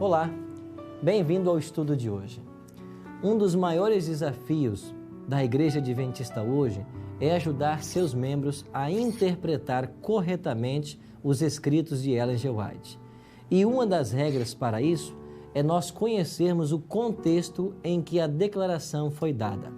Olá, bem-vindo ao estudo de hoje. Um dos maiores desafios da Igreja Adventista hoje é ajudar seus membros a interpretar corretamente os escritos de Ellen G. White. E uma das regras para isso é nós conhecermos o contexto em que a declaração foi dada.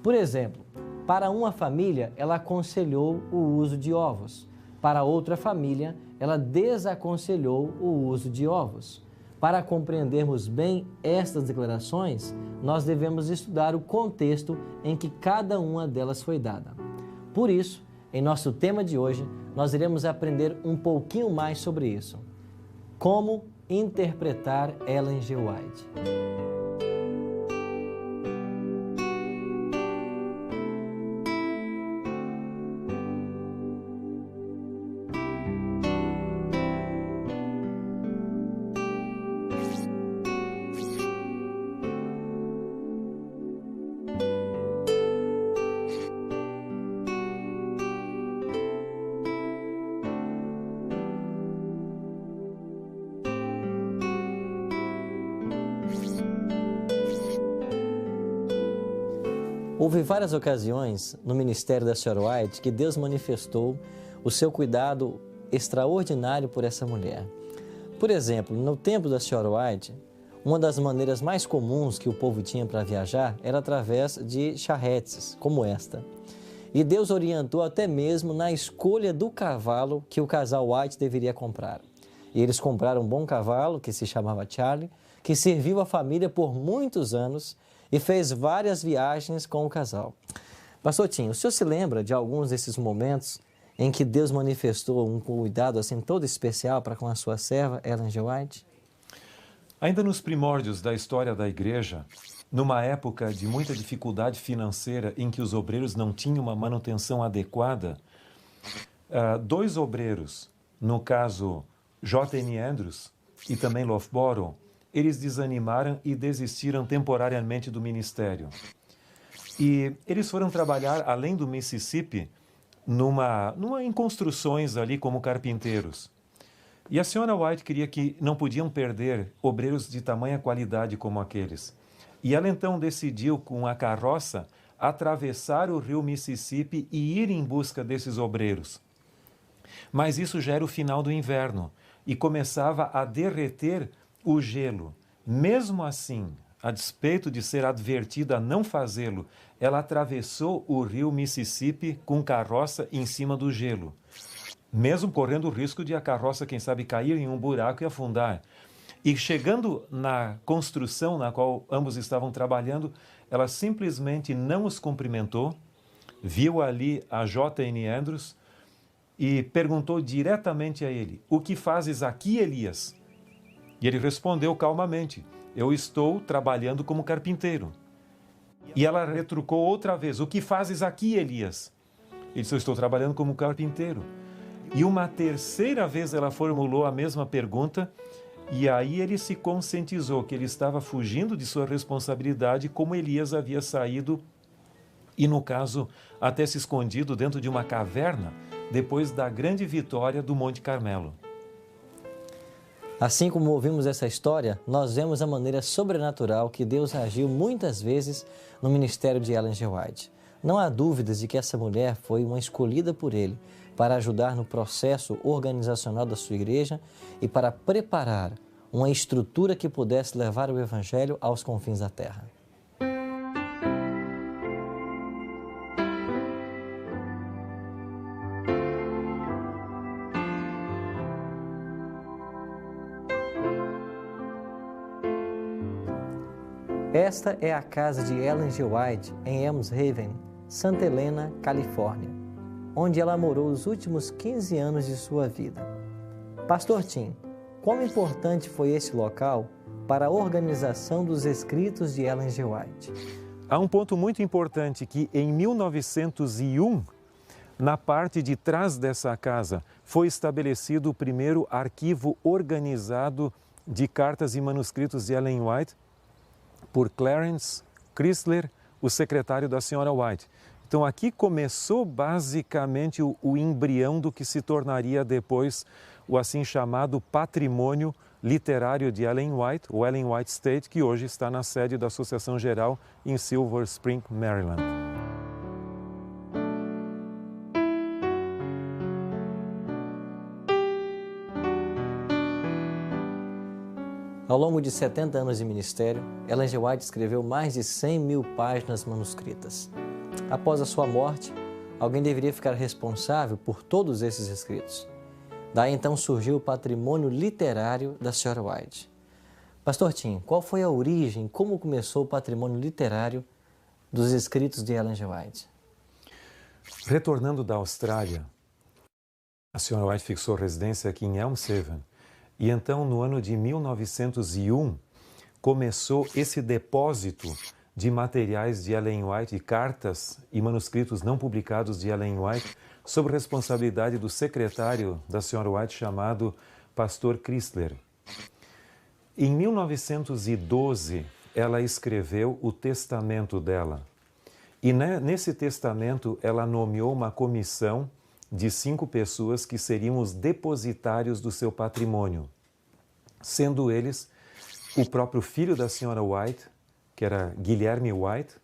Por exemplo, para uma família, ela aconselhou o uso de ovos. Para outra família, ela desaconselhou o uso de ovos. Para compreendermos bem estas declarações, nós devemos estudar o contexto em que cada uma delas foi dada. Por isso, em nosso tema de hoje, nós iremos aprender um pouquinho mais sobre isso. Como interpretar Ellen G. White. Houve várias ocasiões no ministério da Sra. White que Deus manifestou o seu cuidado extraordinário por essa mulher. Por exemplo, no tempo da Sra. White, uma das maneiras mais comuns que o povo tinha para viajar era através de charretes, como esta. E Deus orientou até mesmo na escolha do cavalo que o casal White deveria comprar. E eles compraram um bom cavalo, que se chamava Charlie, que serviu a família por muitos anos e fez várias viagens com o casal. Pastor Tim, o senhor se lembra de alguns desses momentos em que Deus manifestou um cuidado assim todo especial para com a sua serva, Ellen G. White? Ainda nos primórdios da história da igreja, numa época de muita dificuldade financeira em que os obreiros não tinham uma manutenção adequada, dois obreiros, no caso J.N. Andrews e também Loughborough, eles desanimaram e desistiram temporariamente do ministério. E eles foram trabalhar além do Mississippi em construções ali como carpinteiros. E a Sra. White queria que não podiam perder obreiros de tamanha qualidade como aqueles. E ela então decidiu, com a carroça, atravessar o rio Mississippi e ir em busca desses obreiros. Mas isso já era o final do inverno e começava a derreter o gelo. Mesmo assim, a despeito de ser advertida a não fazê-lo, ela atravessou o rio Mississippi com carroça em cima do gelo, mesmo correndo o risco de a carroça, quem sabe, cair em um buraco e afundar. E chegando na construção na qual ambos estavam trabalhando, ela simplesmente não os cumprimentou, viu ali a J.N. Andrews e perguntou diretamente a ele: "O que fazes aqui, Elias?" E ele respondeu calmamente: "Eu estou trabalhando como carpinteiro." E ela retrucou outra vez: "O que fazes aqui, Elias?" Ele disse: "Eu estou trabalhando como carpinteiro." E uma terceira vez ela formulou a mesma pergunta, e aí ele se conscientizou que ele estava fugindo de sua responsabilidade, como Elias havia saído e, no caso, até se escondido dentro de uma caverna depois da grande vitória do Monte Carmelo. Assim como ouvimos essa história, nós vemos a maneira sobrenatural que Deus agiu muitas vezes no ministério de Ellen G. White. Não há dúvidas de que essa mulher foi uma escolhida por ele para ajudar no processo organizacional da sua igreja e para preparar uma estrutura que pudesse levar o Evangelho aos confins da terra. Esta é a casa de Ellen G. White em Elms Haven, Santa Helena, Califórnia, onde ela morou os últimos 15 anos de sua vida. Pastor Tim, quão importante foi esse local para a organização dos escritos de Ellen G. White? Há um ponto muito importante que em 1901, na parte de trás dessa casa, foi estabelecido o primeiro arquivo organizado de cartas e manuscritos de Ellen White por Clarence Chrysler, o secretário da Sra. White. Então aqui começou basicamente o embrião do que se tornaria depois o assim chamado patrimônio literário de Ellen White, o Ellen White Estate, que hoje está na sede da Associação Geral em Silver Spring, Maryland. Ao longo de 70 anos de ministério, Ellen G. White escreveu mais de 100 mil páginas manuscritas. Após a sua morte, alguém deveria ficar responsável por todos esses escritos. Daí então surgiu o patrimônio literário da Sra. White. Pastor Tim, qual foi a origem, como começou o patrimônio literário dos escritos de Ellen G. White? Retornando da Austrália, a Sra. White fixou residência aqui em Elm Haven. E então, no ano de 1901, começou esse depósito de materiais de Ellen White, cartas e manuscritos não publicados de Ellen White, sob responsabilidade do secretário da Sra. White, chamado Pastor Chrysler. Em 1912, ela escreveu o testamento dela. E nesse testamento, ela nomeou uma comissão de 5 pessoas que seriam os depositários do seu patrimônio, sendo eles o próprio filho da Sra. White, que era Guilherme White,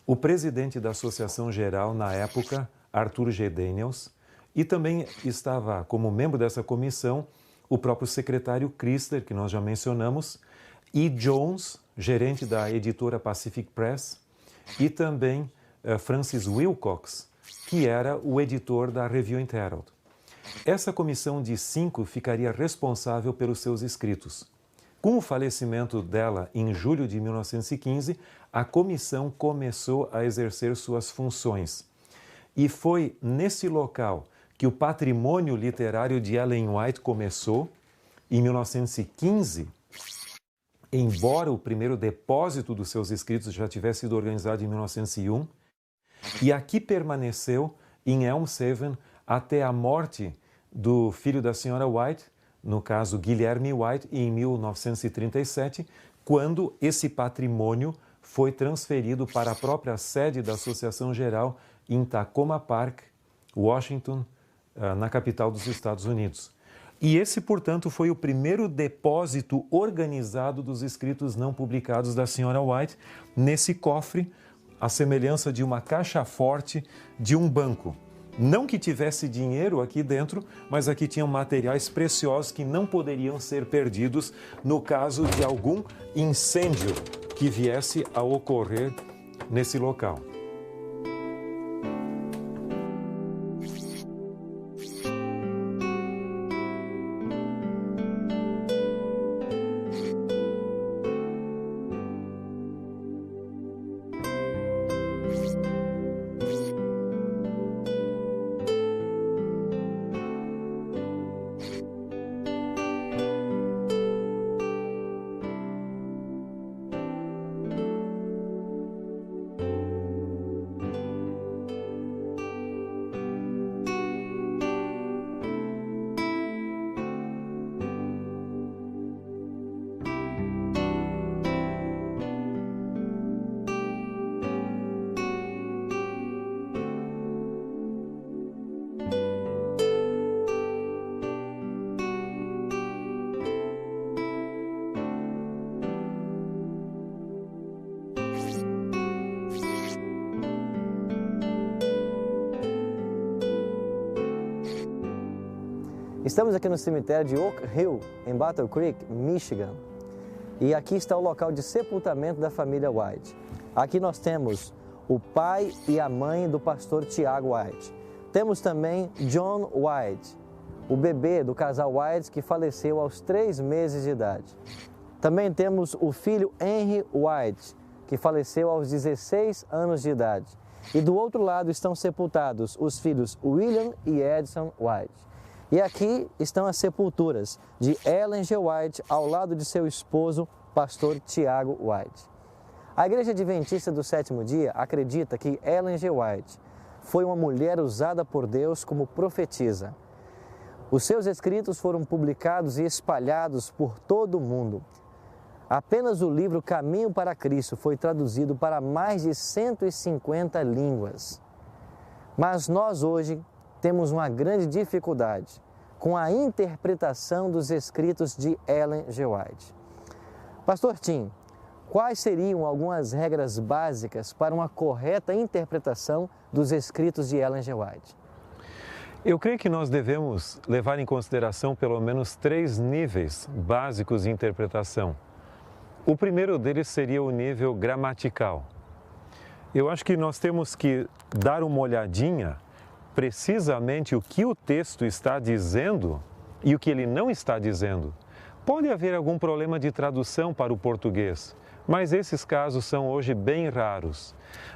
o presidente da Associação Geral na época, Arthur G. Daniels, e também estava como membro dessa comissão o próprio secretário Chrysler, que nós já mencionamos, e Jones, gerente da editora Pacific Press, e também Francis Wilcox, que era o editor da Review and Herald. Essa comissão de 5 ficaria responsável pelos seus escritos. Com o falecimento dela em julho de 1915, a comissão começou a exercer suas funções. E foi nesse local que o patrimônio literário de Ellen White começou, em 1915, embora o primeiro depósito dos seus escritos já tivesse sido organizado em 1901, e aqui permaneceu em Elm Haven até a morte do filho da Sra. White, no caso Guilherme White, em 1937, quando esse patrimônio foi transferido para a própria sede da Associação Geral em Tacoma Park, Washington, na capital dos Estados Unidos. E esse, portanto, foi o primeiro depósito organizado dos escritos não publicados da Sra. White nesse cofre, à semelhança de uma caixa forte de um banco. Não que tivesse dinheiro aqui dentro, mas aqui tinham materiais preciosos que não poderiam ser perdidos no caso de algum incêndio que viesse a ocorrer nesse local. Estamos aqui no cemitério de Oak Hill, em Battle Creek, Michigan. E aqui está o local de sepultamento da família White. Aqui nós temos o pai e a mãe do pastor Tiago White. Temos também John White, o bebê do casal White que faleceu aos 3 meses de idade. Também temos o filho Henry White, que faleceu aos 16 anos de idade. E do outro lado estão sepultados os filhos William e Edson White. E aqui estão as sepulturas de Ellen G. White ao lado de seu esposo, pastor Tiago White. A Igreja Adventista do Sétimo Dia acredita que Ellen G. White foi uma mulher usada por Deus como profetisa. Os seus escritos foram publicados e espalhados por todo o mundo. Apenas o livro Caminho para Cristo foi traduzido para mais de 150 línguas. Mas nós hoje temos uma grande dificuldade com a interpretação dos escritos de Ellen G. White. Pastor Tim, quais seriam algumas regras básicas para uma correta interpretação dos escritos de Ellen G. White? Eu creio que nós devemos levar em consideração pelo menos 3 níveis básicos de interpretação. O primeiro deles seria o nível gramatical. Eu acho que nós temos que dar uma olhadinha precisamente o que o texto está dizendo e o que ele não está dizendo. Pode haver algum problema de tradução para o português, mas esses casos são hoje bem raros.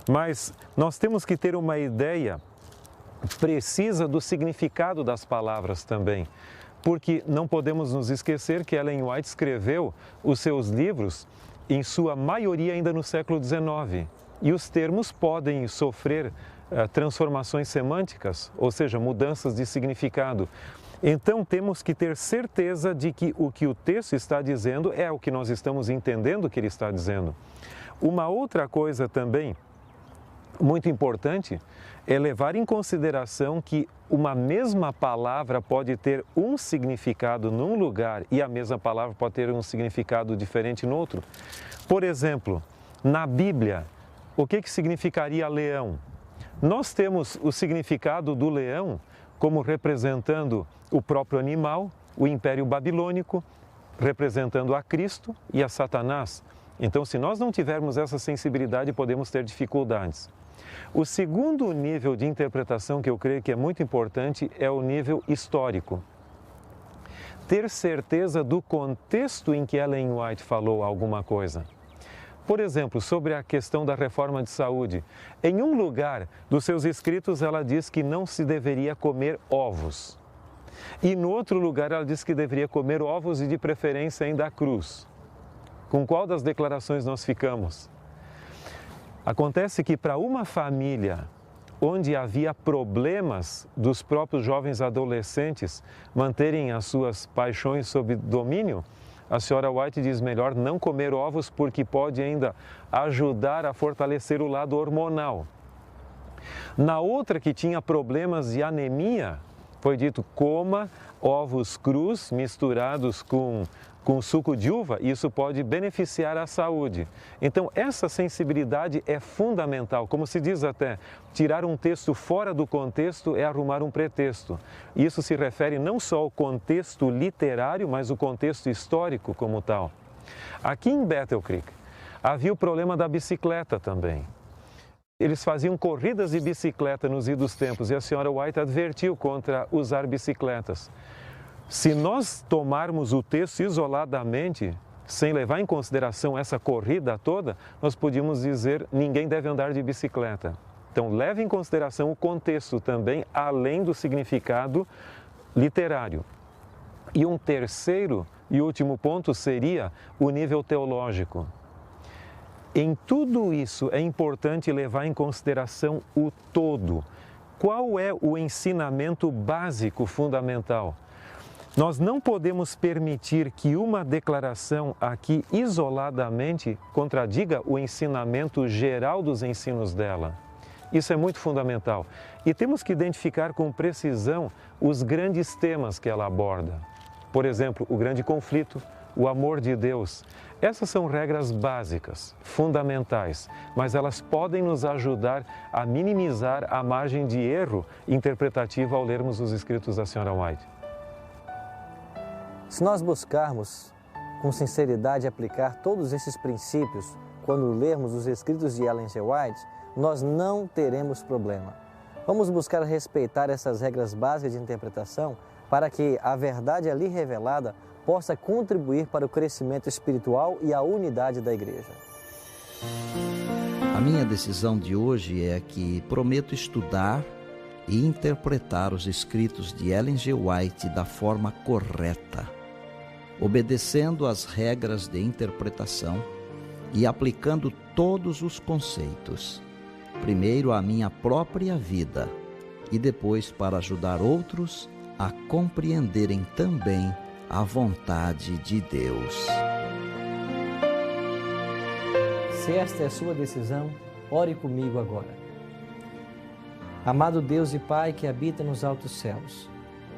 Mas nós temos que ter uma ideia precisa do significado das palavras também, porque não podemos nos esquecer que Ellen White escreveu os seus livros, em sua maioria ainda no século XIX, e os termos podem sofrer transformações semânticas, ou seja, mudanças de significado. Então temos que ter certeza de que o texto está dizendo é o que nós estamos entendendo que ele está dizendo. Uma outra coisa também muito importante é levar em consideração que uma mesma palavra pode ter um significado num lugar e a mesma palavra pode ter um significado diferente no outro. Por exemplo, na Bíblia, o que significaria leão? Nós temos o significado do leão como representando o próprio animal, o Império Babilônico, representando a Cristo e a Satanás. Então, se nós não tivermos essa sensibilidade, podemos ter dificuldades. O segundo nível de interpretação que eu creio que é muito importante é o nível histórico. Ter certeza do contexto em que Ellen White falou alguma coisa. Por exemplo, sobre a questão da reforma de saúde. Em um lugar dos seus escritos, ela diz que não se deveria comer ovos. E no outro lugar, ela diz que deveria comer ovos e, de preferência, ainda crus. Com qual das declarações nós ficamos? Acontece que para uma família onde havia problemas dos próprios jovens adolescentes manterem as suas paixões sob domínio, a senhora White diz melhor não comer ovos porque pode ainda ajudar a fortalecer o lado hormonal. Na outra que tinha problemas de anemia, foi dito coma ovos crus misturados com suco de uva, e isso pode beneficiar a saúde. Então, essa sensibilidade é fundamental. Como se diz até, tirar um texto fora do contexto é arrumar um pretexto. Isso se refere não só ao contexto literário, mas o contexto histórico como tal. Aqui em Battle Creek, havia o problema da bicicleta também. Eles faziam corridas de bicicleta nos idos tempos e a senhora White advertiu contra usar bicicletas. Se nós tomarmos o texto isoladamente, sem levar em consideração essa corrida toda, nós podíamos dizer ninguém deve andar de bicicleta. Então, leve em consideração o contexto também, além do significado literário. E um terceiro e último ponto seria o nível teológico. Em tudo isso é importante levar em consideração o todo. Qual é o ensinamento básico fundamental? Nós não podemos permitir que uma declaração aqui isoladamente contradiga o ensinamento geral dos ensinos dela. Isso é muito fundamental. E temos que identificar com precisão os grandes temas que ela aborda. Por exemplo, o grande conflito, o amor de Deus. Essas são regras básicas, fundamentais, mas elas podem nos ajudar a minimizar a margem de erro interpretativa ao lermos os escritos da senhora White. Se nós buscarmos com sinceridade aplicar todos esses princípios quando lermos os escritos de Ellen G. White, nós não teremos problema. Vamos buscar respeitar essas regras básicas de interpretação para que a verdade ali revelada possa contribuir para o crescimento espiritual e a unidade da igreja. A minha decisão de hoje é que prometo estudar e interpretar os escritos de Ellen G. White da forma correta, obedecendo às regras de interpretação e aplicando todos os conceitos, primeiro à minha própria vida e depois para ajudar outros a compreenderem também a vontade de Deus. Se esta é a sua decisão, ore comigo agora. Amado Deus e Pai que habita nos altos céus,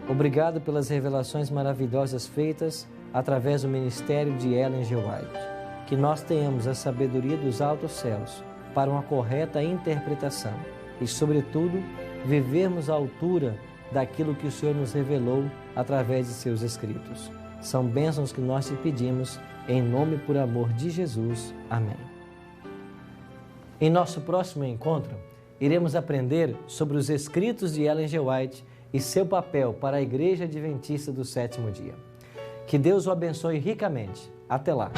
Obrigado pelas revelações maravilhosas feitas através do ministério de Ellen G. White. Que nós tenhamos a sabedoria dos altos céus para uma correta interpretação e, sobretudo, vivermos à altura daquilo que o Senhor nos revelou através de seus escritos. São bênçãos que nós te pedimos, em nome e por amor de Jesus. Amém. Em nosso próximo encontro, iremos aprender sobre os escritos de Ellen G. White e seu papel para a Igreja Adventista do Sétimo Dia. Que Deus o abençoe ricamente. Até lá!